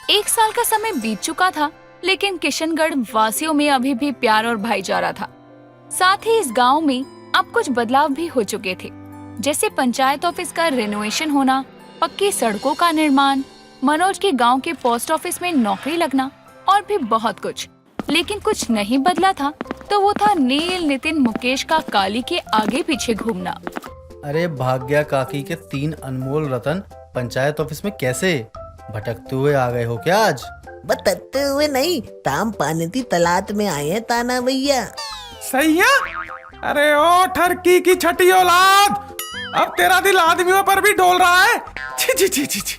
1 साल का समय बीत चुका था, लेकिन किशनगढ़ वासियों में अभी भी प्यार और भाईचारा था। साथ ही इस गांव में अब कुछ बदलाव भी हो चुके थे, जैसे पंचायत ऑफिस का रेनोवेशन होना, पक्की सड़कों का निर्माण, मनोज के गांव के पोस्ट ऑफिस में नौकरी लगना और भी बहुत कुछ। लेकिन कुछ नहीं बदला था, तो वो था नील, नितिन, मुकेश का काली के आगे पीछे घूमना। अरे भाग्या काकी के 3 अनमोल रतन पंचायत ऑफिस में कैसे भटकते हुए आ गए हो क्या आज? भटकते हुए नहीं, ताम पानी की तलाश में आए हैं ताना भैया। सैया, अरे ओ ठरकी की छठी औलाद, अब तेरा दिल आदमियों पर भी डोल रहा है। छी छी छी छी छी।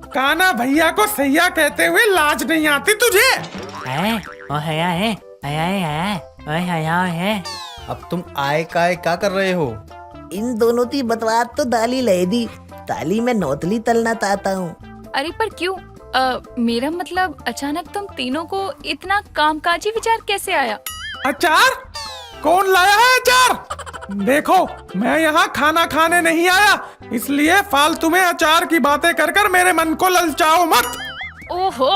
काना भैया को सैया कहते हुए लाज नहीं आती तुझे? अब तुम आए काय क्या कर रहे हो? इन दोनों की बतवात तो दाली ले दी, ताली में नौतली तलना चाहता हूँ। अरे पर क्यों? मेरा मतलब अचानक तुम तीनों को इतना कामकाजी विचार कैसे आया? अचार? कौन लाया है अचार? देखो, मैं यहाँ खाना खाने नहीं आया, इसलिए फालतू में अचार की बातें कर कर मेरे मन को ललचाओ मत। ओहो,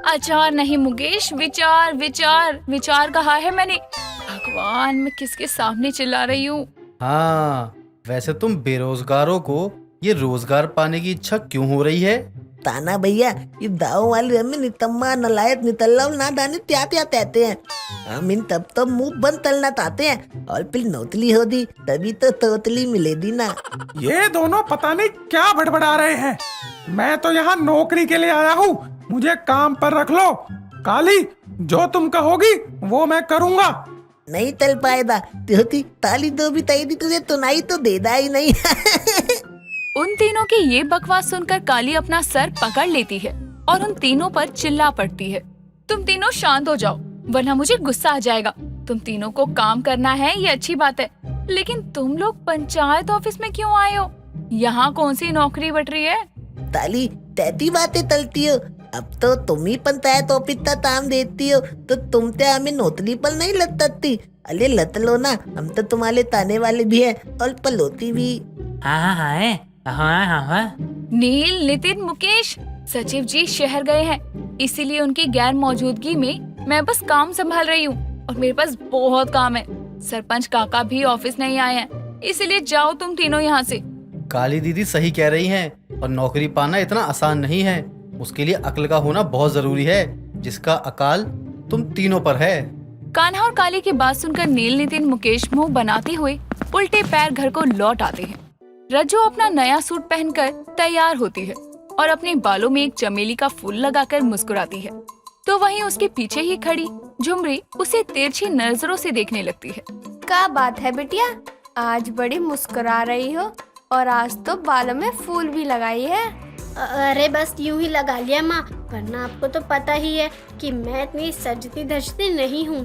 अचार नहीं मुकेश, विचार विचार विचार कहा है मैंने। भगवान, मैं किसके सामने चिल्ला रही हूँ? हाँ, वैसे तुम बेरोजगारों को ये रोजगार पाने की इच्छा क्यों हो रही है? ताना भैया, ये दाव वाले हमें नितम्मा नलायक नितल्लव ना दाने त्या त्या कहते हैं। हम इन तब तो मुंह बंद तलना चाहते हैं, और फिर नौतली हो दी तभी तो तोतली मिलेगी ना। ये दोनों पता नहीं क्या बड़बड़ा रहे हैं। मैं तो यहाँ नौकरी के लिए आया हूँ, मुझे काम पर रख लो। काली, जो तुम कहोगी वो मैं करूँगा। नहीं तल पाएगा, त्योती ताली दो भी तई दी तुझे तो नहीं तो देदा ही नहीं। उन तीनों की ये बकवास सुनकर काली अपना सर पकड़ लेती है और उन तीनों पर चिल्ला पड़ती है। तुम तीनों शांत हो जाओ, वरना मुझे गुस्सा आ जाएगा। तुम तीनों को काम करना है, ये अच्छी बात है, लेकिन तुम लोग पंचायत ऑफिस में क्यों आए हो? यहाँ कौन सी नौकरी बट रही है? ताली तैती बातें तलती हो, अब तो तुम ही पंचायत ऑफिस का काम देती हो, तो तुम ते हमें नौतली पर नहीं लतती। अरे लत लो ना, हम तो तुम्हारे ताने वाले भी है और पलोती भी। हाँ। नील, नितिन, मुकेश, सचिव जी शहर गए हैं, इसीलिए उनकी गैर मौजूदगी में मैं बस काम संभाल रही हूँ और मेरे पास बहुत काम है। सरपंच काका भी ऑफिस नहीं आए हैं, इसीलिए जाओ तुम तीनों यहाँ से। काली दीदी सही कह रही हैं, और नौकरी पाना इतना आसान नहीं है। उसके लिए अक्ल का होना बहुत जरूरी है, जिसका अकाल तुम तीनों पर है। कान्हा और काली की बात सुनकर नील, नितिन, मुकेश मुंह बनाते हुए उल्टे पैर घर को लौट आते हैं। रज्जो अपना नया सूट पहनकर तैयार होती है और अपने बालों में एक चमेली का फूल लगाकर मुस्कुराती है, तो वहीं उसके पीछे ही खड़ी झुमरी उसे तिरछी नजरों से देखने लगती है। क्या बात है बिटिया, आज बड़ी मुस्कुरा रही हो और आज तो बालों में फूल भी लगाई है। अरे बस यूं ही लगा लिया माँ, वरना आपको तो पता ही है कि मैं इतनी सजती धजती नहीं हूँ।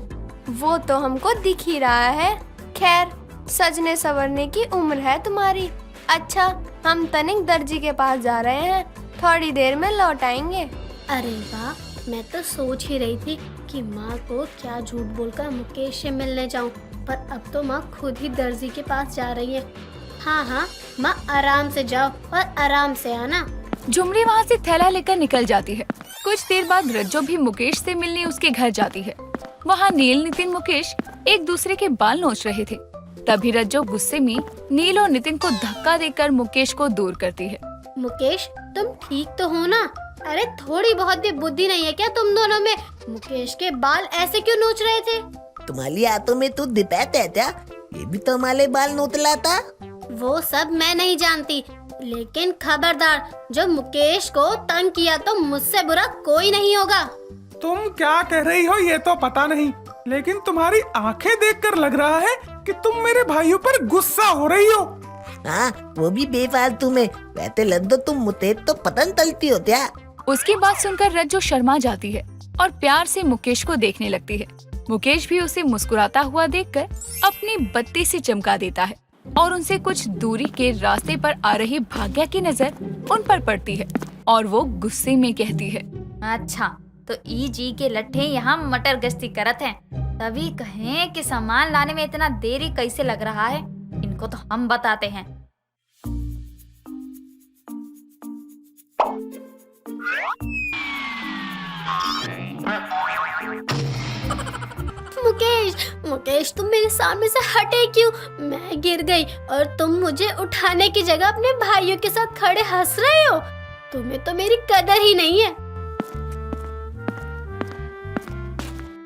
वो तो हमको दिख ही रहा है। खैर, सजने संवरने की उम्र है तुम्हारी। अच्छा, हम तनिक दर्जी के पास जा रहे हैं, थोड़ी देर में लौट आएंगे। अरे वाह, मैं तो सोच ही रही थी कि माँ को क्या झूठ बोलकर मुकेश से मिलने जाऊँ, पर अब तो माँ खुद ही दर्जी के पास जा रही है। हाँ, माँ आराम से जाओ और आराम से आना। झुमरी वहाँ से थैला लेकर निकल जाती है। कुछ देर बाद रज्जो भी मुकेश से मिलने उसके घर जाती है। वहाँ नील, नितिन, मुकेश एक दूसरे के बाल नोच रहे थे। तभी रज्जो गुस्से में नील और नितिन को धक्का देकर मुकेश को दूर करती है। मुकेश, तुम ठीक तो हो ना? अरे थोड़ी बहुत भी बुद्धि नहीं है क्या तुम दोनों में? मुकेश के बाल ऐसे क्यों नोच रहे थे? तुम्हारी हाथों में तो दिपात है क्या? ये भी तो हमारे बाल नोतला था। वो सब मैं नहीं जानती, लेकिन खबरदार, जो मुकेश को तंग किया तो मुझसे बुरा कोई नहीं होगा। तुम क्या कह रही हो ये तो पता नहीं, लेकिन तुम्हारी आंखें देखकर लग रहा है कि तुम मेरे भाइयों पर गुस्सा हो रही हो। हाँ, वो भी बेफालतू में। वैसे लद्दो तुम मुझे तो पतंग तलती हो क्या? उसकी बात सुनकर रज्जो शर्मा जाती है और प्यार से मुकेश को देखने लगती है। मुकेश भी उसे मुस्कुराता हुआ देखकर अपनी बत्ती से चमका देता है और उनसे कुछ दूरी के रास्ते पर आ रही भाग्या की नजर उन पर पड़ती है और वो गुस्से में कहती है, अच्छा, तो ई जी के लट्ठे यहाँ मटर गश्ती करत हैं, तभी कहें कि सामान लाने में इतना देरी कैसे लग रहा है। इनको तो हम बताते हैं। मुकेश तुम मेरे सामने से हटे क्यों? मैं गिर गई और तुम मुझे उठाने की जगह अपने भाइयों के साथ खड़े हंस रहे हो। तुम्हें तो मेरी कदर ही नहीं है।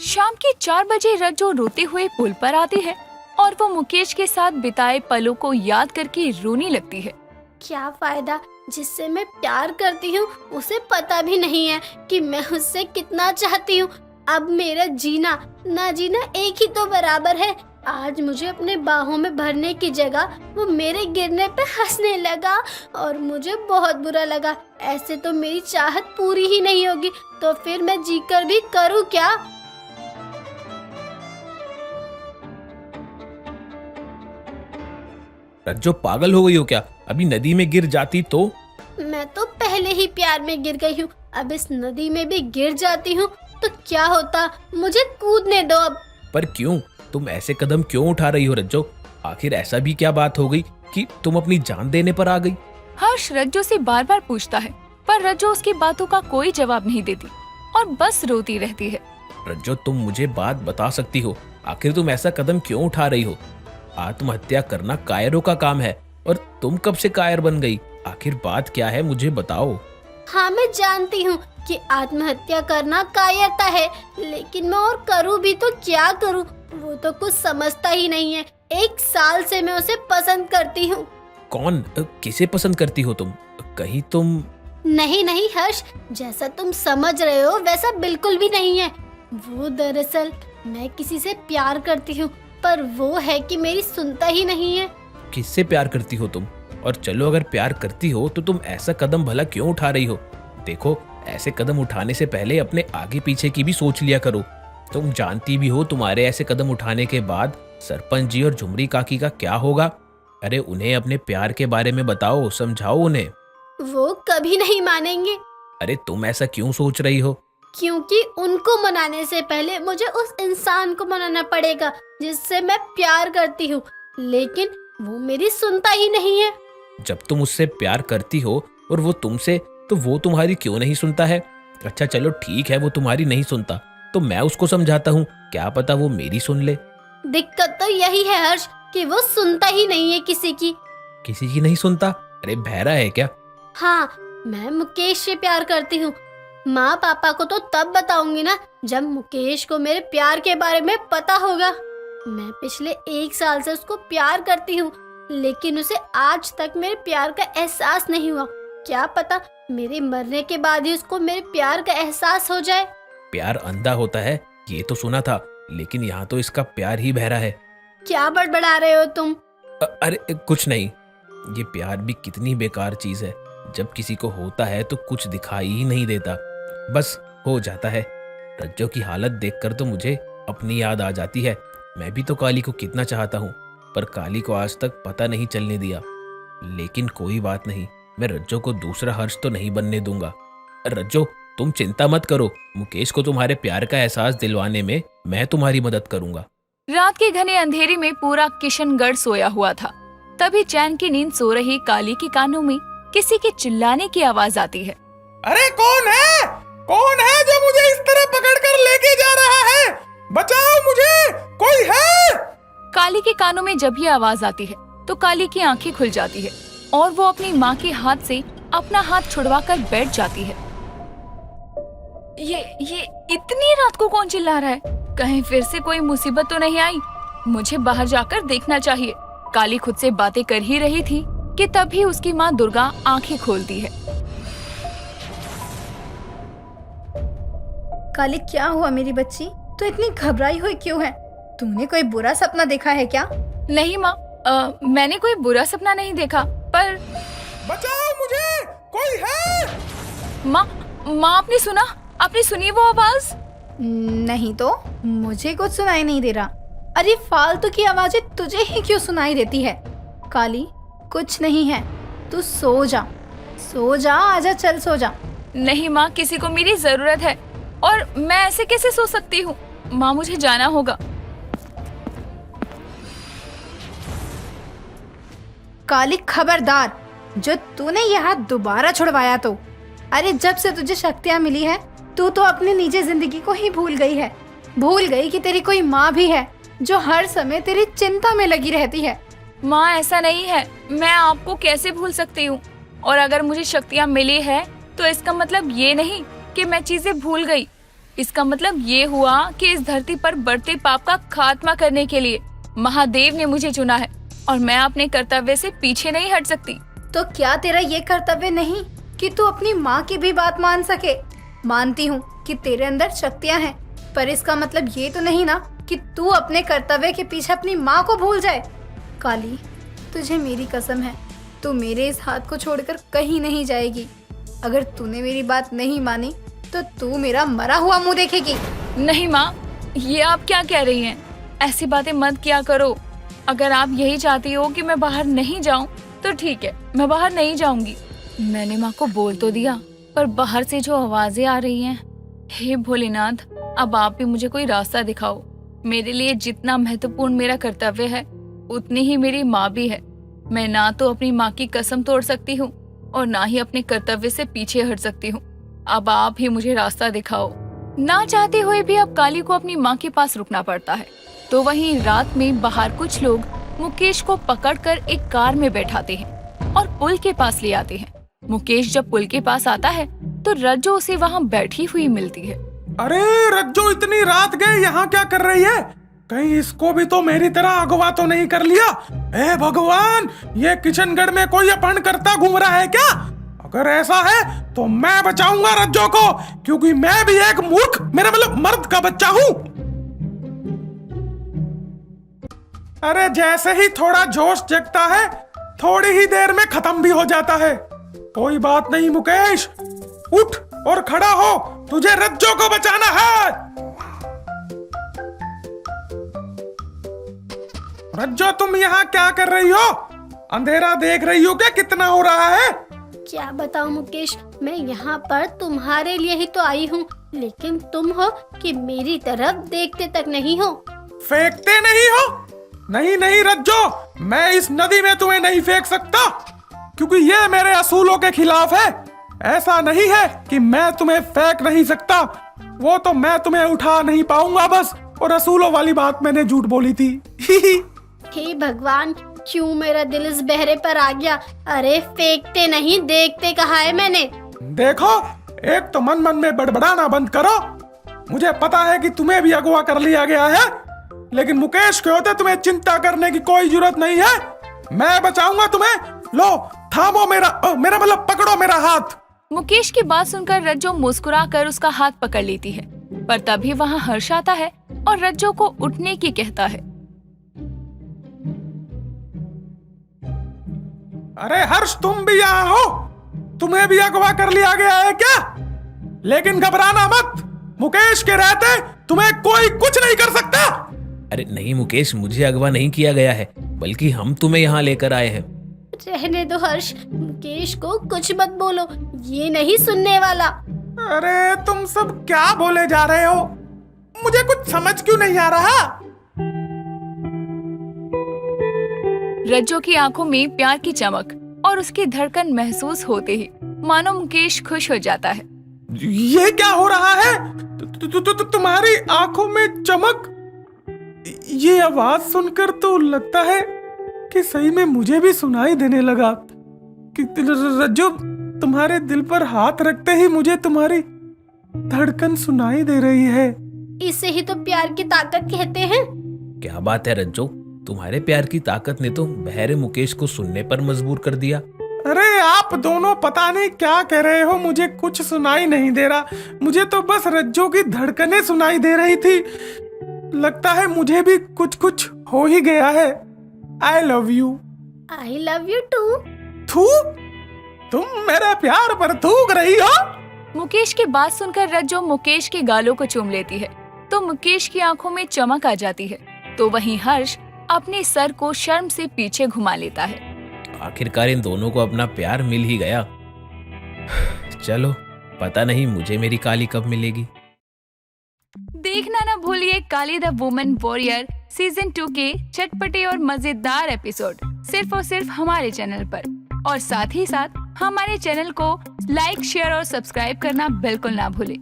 शाम के 4 बजे रज्जो रोते हुए पुल पर आती है और वो मुकेश के साथ बिताए पलों को याद करके रोने लगती है। क्या फायदा, जिससे मैं प्यार करती हूँ उसे पता भी नहीं है कि मैं उससे कितना चाहती हूँ। अब मेरा जीना ना जीना एक ही तो बराबर है। आज मुझे अपने बाहों में भरने की जगह वो मेरे गिरने पे हंसने लगा और मुझे बहुत बुरा लगा। ऐसे तो मेरी चाहत पूरी ही नहीं होगी, तो फिर मैं जीकर भी करूँ क्या? रज्जो पागल हो गई हो क्या? अभी नदी में गिर जाती तो? मैं तो पहले ही प्यार में गिर गई हूँ, अब इस नदी में भी गिर जाती हूँ तो क्या होता? मुझे कूदने दो अब। पर क्यों? तुम ऐसे कदम क्यों उठा रही हो रज्जो? आखिर ऐसा भी क्या बात हो गई कि तुम अपनी जान देने पर आ गई? हर्ष रज्जो से बार बार पूछता है, पर रज्जो उसकी बातों का कोई जवाब नहीं देती और बस रोती रहती है। रज्जो, तुम मुझे बात बता सकती हो, आखिर तुम ऐसा कदम क्यों उठा रही हो? आत्महत्या करना कायरों का काम है और तुम कब से कायर बन गई? आखिर बात क्या है, मुझे बताओ। हाँ, मैं जानती हूँ कि आत्महत्या करना कायरता है, लेकिन मैं और करूँ भी तो क्या करूँ? वो तो कुछ समझता ही नहीं है। 1 साल से मैं उसे पसंद करती हूँ। कौन? किसे पसंद करती हो तुम? कहीं तुम... नहीं हर्ष, जैसा तुम समझ रहे हो वैसा बिल्कुल भी नहीं है। वो दरअसल मैं किसी से प्यार करती हूँ, पर वो है कि मेरी सुनता ही नहीं है। किससे प्यार करती हो तुम? और चलो, अगर प्यार करती हो तो तुम ऐसा कदम भला क्यों उठा रही हो? देखो, ऐसे कदम उठाने से पहले अपने आगे पीछे की भी सोच लिया करो। तुम जानती भी हो तुम्हारे ऐसे कदम उठाने के बाद सरपंच जी और झुमरी काकी का क्या होगा। अरे उन्हें अपने प्यार के बारे में बताओ, समझाओ उन्हें। वो कभी नहीं मानेंगे। अरे तुम ऐसा क्यों सोच रही हो? क्योंकि उनको मनाने से पहले मुझे उस इंसान को मनाना पड़ेगा जिससे मैं प्यार करती हूँ, लेकिन वो मेरी सुनता ही नहीं है। जब तुम उससे प्यार करती हो और वो तुमसे, तो वो तुम्हारी क्यों नहीं सुनता है? अच्छा चलो ठीक है, वो तुम्हारी नहीं सुनता तो मैं उसको समझाता हूँ, क्या पता वो मेरी सुन ले। दिक्कत तो यही है हर्ष कि वो सुनता ही नहीं है किसी की। किसी की नहीं सुनता? अरे बहरा है क्या? हाँ, मैं मुकेश से प्यार करती हूँ। माँ पापा को तो तब बताऊंगी ना जब मुकेश को मेरे प्यार के बारे में पता होगा। मैं पिछले 1 साल से उसको प्यार करती हूँ, लेकिन उसे आज तक मेरे प्यार का एहसास नहीं हुआ। क्या पता मेरे मरने के बाद ही उसको मेरे प्यार का एहसास हो जाए। प्यार अंधा होता है ये तो सुना था, लेकिन यहाँ तो इसका प्यार ही बहरा है। क्या बड़बड़ा रहे हो तुम? अरे कुछ नहीं। ये प्यार भी कितनी बेकार चीज है। जब किसी को होता है तो कुछ दिखाई ही नहीं देता, बस हो जाता है। रज्जो की हालत देखकर तो मुझे अपनी याद आ जाती है। मैं भी तो काली को कितना चाहता हूँ, पर काली को आज तक पता नहीं चलने दिया। लेकिन कोई बात नहीं, मैं रज्जो को दूसरा हर्ष तो नहीं बनने दूंगा। रज्जो, तुम चिंता मत करो, मुकेश को तुम्हारे प्यार का एहसास दिलवाने में मैं तुम्हारी मदद करूंगा। रात के घने अंधेरे में पूरा किशनगढ़ सोया हुआ था। तभी चैन की नींद सो रही काली के कानों में किसी के चिल्लाने की आवाज आती है। अरे कौन है? कौन है जो मुझे इस तरह पकड़कर लेके जा रहा है? बचाओ मुझे, कोई है? काली के कानों में जब ये आवाज आती है तो काली की आंखें खुल जाती है और वो अपनी माँ के हाथ से अपना हाथ छुड़वाकर बैठ जाती है। ये इतनी रात को कौन चिल्ला रहा है? कहीं फिर से कोई मुसीबत तो नहीं आई? मुझे बाहर जाकर देखना चाहिए। काली खुद से बातें कर ही रही थी कि तभी उसकी माँ दुर्गा आंखें खोलती है। काली, क्या हुआ मेरी बच्ची? तू इतनी घबराई हुई क्यों है? तूने कोई बुरा सपना देखा है क्या? नहीं माँ, मैंने कोई बुरा सपना नहीं देखा, पर बचाओ मुझे, कोई है? माँ आपने सुना? आपने सुनी वो आवाज? नहीं तो, मुझे कुछ सुनाई नहीं दे रहा। अरे फालतू की आवाजें तुझे ही क्यों सुनाई देती है? काली, कुछ नहीं है, तू सो जा, सो जा, आजा, चल सो जा। नहीं माँ, किसी को मेरी जरूरत है और मैं ऐसे कैसे सो सकती हूँ? माँ, मुझे जाना होगा। काली खबरदार, जो तूने ये हाथ दोबारा छुड़वाया तो, अरे जब से तुझे शक्तियाँ मिली है तू तो अपनी निजी जिंदगी को ही भूल गई है। भूल गई कि तेरी कोई माँ भी है। जो हर समय तेरी चिंता में लगी रहती है। माँ ऐसा नहीं है, मैं आपको कैसे भूल सकती हूँ। और अगर मुझे शक्तियाँ मिली है तो इसका मतलब ये नहीं कि मैं चीजें भूल गई। इसका मतलब ये हुआ कि इस धरती पर बढ़ते पाप का खात्मा करने के लिए महादेव ने मुझे चुना है और मैं अपने कर्तव्य से पीछे नहीं हट सकती। तो क्या तेरा ये कर्तव्य नहीं कि तू अपनी माँ की भी बात मान सके? मानती हूँ कि तेरे अंदर शक्तियाँ हैं, पर इसका मतलब ये तो नहीं ना कि तू अपने कर्तव्य के पीछे अपनी माँ को भूल जाए। काली, तुझे मेरी कसम है, तू मेरे इस हाथ को छोड़कर कहीं नहीं जाएगी। अगर तूने मेरी बात नहीं मानी तो तू मेरा मरा हुआ मुंह देखेगी। नहीं माँ, ये आप क्या कह रही हैं? ऐसी बातें मत किया करो। अगर आप यही चाहती हो कि मैं बाहर नहीं जाऊं तो ठीक है, मैं बाहर नहीं जाऊंगी। मैंने माँ को बोल तो दिया, पर बाहर से जो आवाजें आ रही हैं, हे भोलेनाथ, अब आप भी मुझे कोई रास्ता दिखाओ। मेरे लिए जितना महत्वपूर्ण मेरा कर्तव्य है उतनी ही मेरी माँ भी है। मैं ना तो अपनी माँ की कसम तोड़ सकती हूँ और ना ही अपने कर्तव्य से पीछे हट सकती हूँ। अब आप ही मुझे रास्ता दिखाओ। ना चाहते हुए भी अब काली को अपनी माँ के पास रुकना पड़ता है। तो वहीं रात में बाहर कुछ लोग मुकेश को पकड़कर एक कार में बैठाते हैं और पुल के पास ले आते हैं। मुकेश जब पुल के पास आता है तो रज्जो उसे वहाँ बैठी हुई मिलती है। अरे रज्जो, इतनी रात गए यहाँ क्या कर रही है? कहीं इसको भी तो मेरी तरह अगवा तो नहीं कर लिया? हे भगवान, ये किशनगढ़ में कोई अपहरण करता घूम रहा है क्या? अगर ऐसा है तो मैं बचाऊंगा रज्जो को, क्योंकि मैं भी एक मूर्ख, मेरा मतलब मर्द का बच्चा हूँ। अरे जैसे ही थोड़ा जोश जगता है, थोड़ी ही देर में खत्म भी हो जाता है। कोई बात नहीं मुकेश, उठ और खड़ा हो, तुझे रज्जो को बचाना है। रज्जो, तुम यहाँ क्या कर रही हो? अंधेरा देख रही हो क्या कितना हो रहा है? क्या बताऊं मुकेश, मैं यहाँ पर तुम्हारे लिए ही तो आई हूँ, लेकिन तुम हो कि मेरी तरफ देखते तक नहीं हो। फेंकते नहीं हो? नहीं नहीं रज्जो, मैं इस नदी में तुम्हें नहीं फेंक सकता, क्योंकि ये मेरे असूलों के खिलाफ है। ऐसा नहीं है कि मैं तुम्हें फेंक नहीं सकता, वो तो मैं तुम्हें उठा नहीं पाऊंगा बस। और असूलों वाली बात मैंने झूठ बोली थी। हे भगवान, क्यों मेरा दिल इस बहरे पर आ गया? अरे फेंकते नहीं, देखते कहा है मैंने। देखो, एक तो मन मन में बड़बड़ाना बंद करो। मुझे पता है कि तुम्हें भी अगवा कर लिया गया है, लेकिन मुकेश के होते तुम्हें चिंता करने की कोई जरूरत नहीं है। मैं बचाऊंगा तुम्हें। लो, थामो मेरा मतलब पकड़ो मेरा हाथ। मुकेश की बात सुनकर रज्जो मुस्कुराकर उसका हाथ पकड़ लेती है, पर तभी वहाँ हर्ष आता है और रज्जो को उठने की कहता है। अरे हर्ष, तुम भी यहाँ हो? तुम्हें भी अगवा कर लिया गया है क्या? लेकिन घबराना मत, मुकेश के रहते तुम्हें कोई कुछ नहीं कर सकता। अरे नहीं मुकेश, मुझे अगवा नहीं किया गया है, बल्कि हम तुम्हें यहाँ लेकर आए हैं। रहने दो हर्ष, मुकेश को कुछ मत बोलो, ये नहीं सुनने वाला। अरे तुम सब क्या बोले जा रहे हो? मुझे कुछ समझ क्यों नहीं आ रहा? रज्जो की आंखों में प्यार की चमक और उसकी धड़कन महसूस होते ही मानो मुकेश खुश हो जाता है। ये क्या हो रहा है? तुम्हारी आंखों में चमक? ये आवाज सुनकर तो लगता है कि सही में मुझे भी सुनाई देने लगा कि रज्जो, तुम्हारे दिल पर हाथ रखते ही मुझे तुम्हारी धड़कन सुनाई दे रही है। इसे ही तो प्यार की ताकत कहते हैं। क्या बात है रज्जो, तुम्हारे प्यार की ताकत ने तो बहरे मुकेश को सुनने पर मजबूर कर दिया। अरे आप दोनों पता नहीं क्या कह रहे हो, मुझे कुछ सुनाई नहीं दे रहा। मुझे तो बस रज्जो की धड़कनें सुनाई दे रही थी। लगता है मुझे भी कुछ कुछ हो ही गया है। I love you. I love you too. थू, तुम मेरे प्यार पर थूक रही हो? मुकेश की बात सुनकर रज्जो मुकेश के गालों को चूम लेती है तो मुकेश की आंखों में चमक आ जाती है। तो वहीं हर्ष अपने सर को शर्म से पीछे घुमा लेता है। आखिरकार इन दोनों को अपना प्यार मिल ही गया। चलो, पता नहीं मुझे मेरी काली कब मिलेगी। देखना ना भूलिए काली द वुमेन वॉरियर सीजन 2 के चटपटे और मजेदार एपिसोड सिर्फ और सिर्फ हमारे चैनल पर। और साथ ही साथ हमारे चैनल को लाइक, शेयर और सब्सक्राइब करना बिल्कुल ना भूलें।